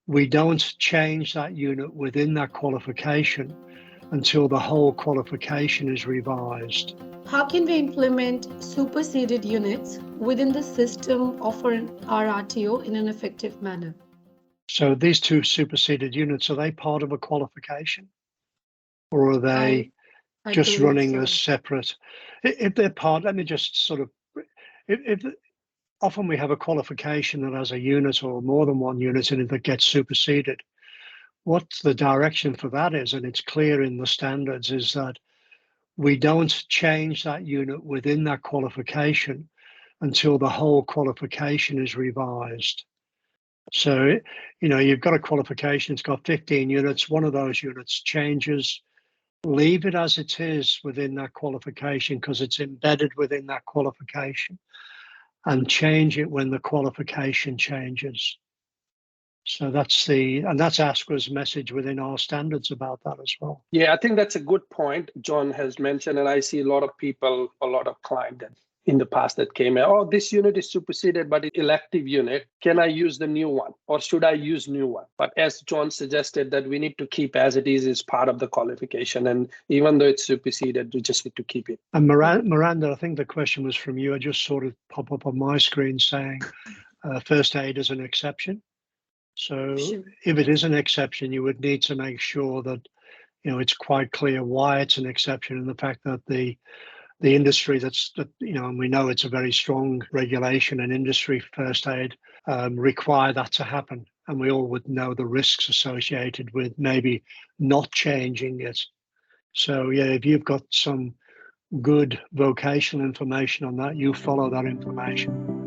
we don't change that unit within that qualification until the whole qualification is revised. How can we implement superseded units within the system of our RTO in an effective manner? So these two superseded units, are they part of a qualification? Or are they just running as separate? If they're part, let me just sort of, if often we have a qualification that has a unit or more than one unit in it that gets superseded. What the direction for that is, and it's clear in the standards, is that we don't change that unit within that qualification until the whole qualification is revised. So, you've got a qualification, it's got 15 units, one of those units changes, leave it as it is within that qualification because it's embedded within that qualification, and change it when the qualification changes. So that's ASQA's message within our standards about that as well. Yeah, I think that's a good point John has mentioned, and I see a lot of people, a lot of clients that in the past that came in, oh, this unit is superseded, but it's elective unit. Can I use the new one, or should I use new one? But as John suggested, that we need to keep as it is part of the qualification, and even though it's superseded, we just need to keep it. And Miranda, I think the question was from you. I just sort of pop up on my screen saying first aid is an exception. So if it is an exception, you would need to make sure that it's quite clear why it's an exception, and the fact that the industry and we know it's a very strong regulation and industry first aid require that to happen, and we all would know the risks associated with maybe not changing it. So yeah, if you've got some good vocational information on that, you follow that information.